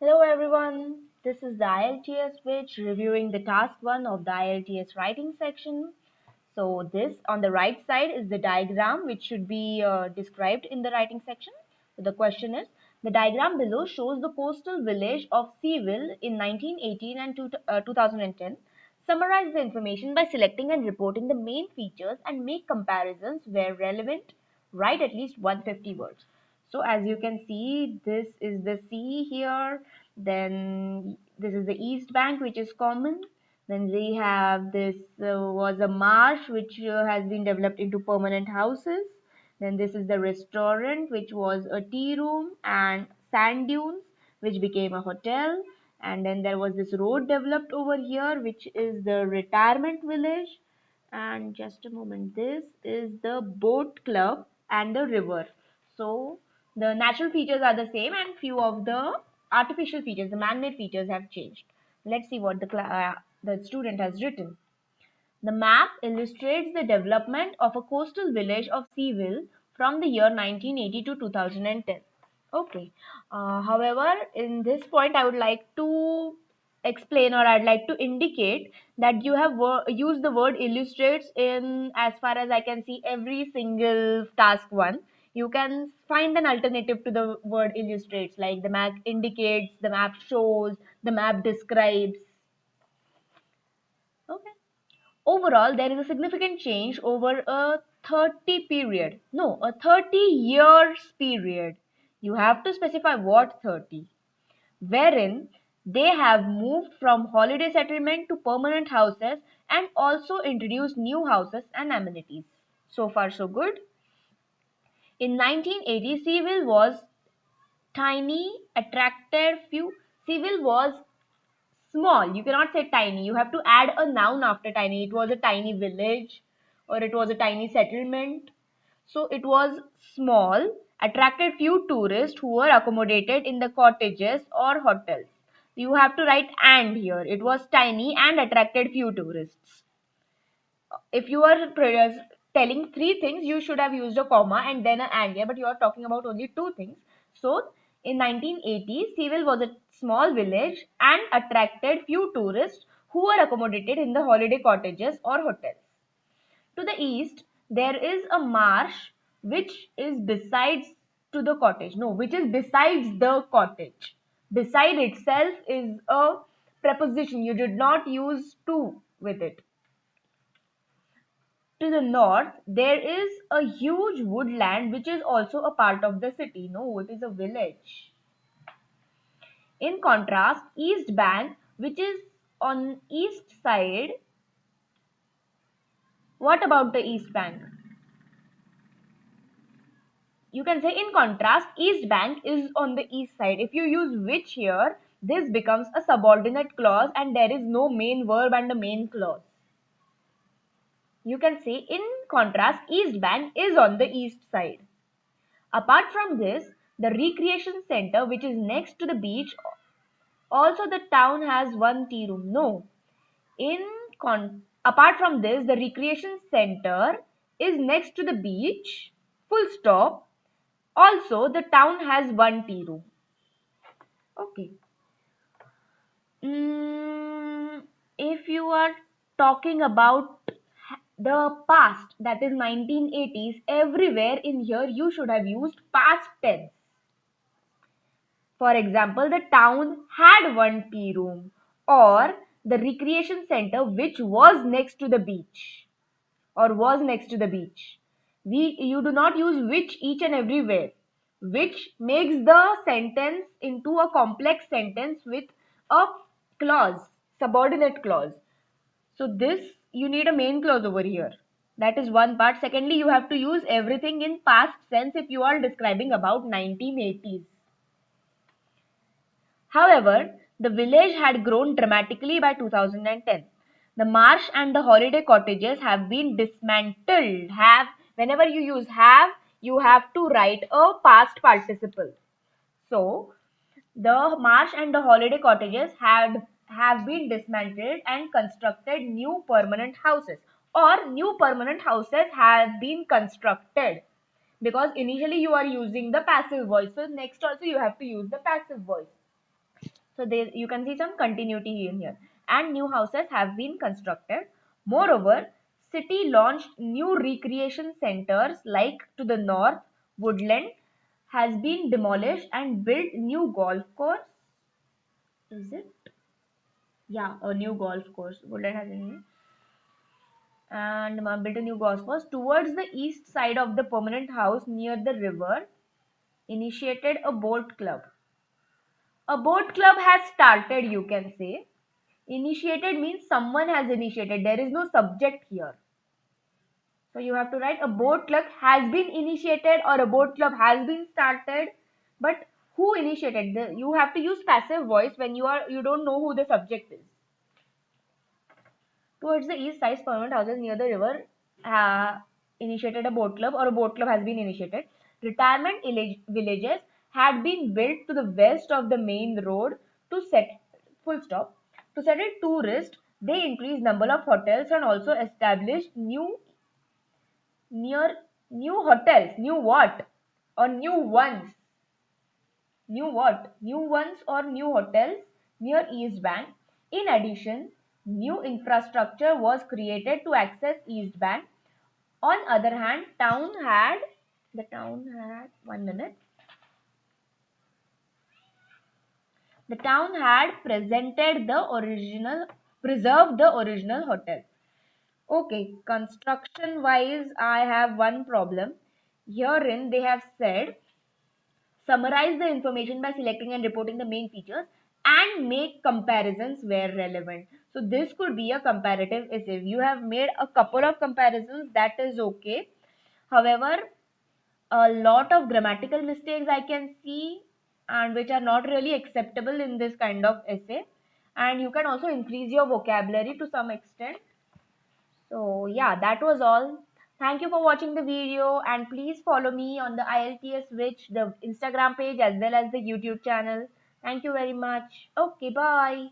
Hello everyone, this is the IELTS Switch reviewing the task 1 of the IELTS writing section. So this on the right side is the diagram which should be described in the writing section. So the question is, the diagram below shows the coastal village of Seaville in 1918 and 2010. Summarize the information by selecting and reporting the main features and make comparisons where relevant. Write at least 150 words. So as you can see, this is the sea here. Then this is the east bank, which is common. Then we have this was a marsh which has been developed into permanent houses. Then this is the restaurant which was a tea room and sand dunes which became a hotel. And then there was this road developed over here which is the retirement village. And just a moment, this is the boat club and the river. So the natural features are the same and few of the artificial features, the man-made features have changed. Let's see what the student has written. The map illustrates the development of a coastal village of Seaville from the year 1980 to 2010. Okay. However, in this point, I would like to explain, or I'd like to indicate that you have used the word illustrates in, as far as I can see, every single task one. You can find an alternative to the word illustrates, like the map indicates, the map shows, the map describes. Okay. Overall, there is a significant change over a 30 period. No, a 30 years period. You have to specify what 30. Wherein they have moved from holiday settlement to permanent houses and also introduced new houses and amenities. So far, so good. In 1980, Seville was tiny, attracted few. Seville was small. You cannot say tiny. You have to add a noun after tiny. It was a tiny village or it was a tiny settlement. So it was small, attracted few tourists who were accommodated in the cottages or hotels. You have to write and here. It was tiny and attracted few tourists. If you are telling three things, you should have used a comma and then an and here, but you are talking about only two things. So in 1980, Seville was a small village and attracted few tourists who were accommodated in the holiday cottages or hotels. To the east, there is a marsh which is besides to the cottage. No, which is besides the cottage. Beside itself is a preposition. You did not use to with it. To the north, there is a huge woodland which is also a part of the city. No, it is a village. In contrast, East Bank, which is on east side, what about the East Bank? You can say in contrast, East Bank is on the east side. If you use which here, this becomes a subordinate clause and there is no main verb and a main clause. You can say in contrast, East Bank is on the east side. Apart from this, the recreation center which is next to the beach, also the town has one tea room. No. Apart from this, the recreation center is next to the beach, full stop. Also, the town has one tea room. Okay. If you are talking about the past, that is 1980s, everywhere in here you should have used past tense. For example, the town had one tea room or the recreation center which was next to the beach or was next to the beach. You do not use which each and everywhere. Which makes the sentence into a complex sentence with a clause, subordinate clause. So this you need a main clause over here. That is one part. Secondly, you have to use everything in past tense if you are describing about 1980s. However, the village had grown dramatically by 2010. The marsh and the holiday cottages have been dismantled. Have, whenever you use have, you have to write a past participle. So, the marsh and the holiday cottages have been dismantled and constructed new permanent houses, or new permanent houses have been constructed, because initially you are using the passive voice. So next also you have to use the passive voice. So you can see some continuity in here. And new houses have been constructed. Moreover, city launched new recreation centers like to the north, Woodland has been demolished and built new golf course. Is it? Yeah, a new golf course. Woodland has been and built a new golf course towards the east side of the permanent house near the river. Initiated a boat club. A boat club has started, you can say. Initiated means someone has initiated. There is no subject here. So you have to write a boat club has been initiated or a boat club has been started. But who initiated? You have to use passive voice when you don't know who the subject is. Towards the east side, permanent houses near the river initiated a boat club or a boat club has been initiated. Retirement villages had been built to the west of the main road to set full stop. To settle tourists, they increased number of hotels and also established near new hotels. New what? Or new ones? New what? New ones or new hotels near East Bank. In addition, new infrastructure was created to access East Bank. On other hand, the town had 1 minute. The town had preserved the original hotel. Okay, construction wise, I have one problem. Herein, they have said summarize the information by selecting and reporting the main features and make comparisons where relevant. So this could be a comparative essay. You have made a couple of comparisons, that is okay. However, a lot of grammatical mistakes I can see and which are not really acceptable in this kind of essay. And you can also increase your vocabulary to some extent. So yeah, that was all. Thank you for watching the video and please follow me on the IELTS Switch, the Instagram page as well as the YouTube channel. Thank you very much. Okay, bye.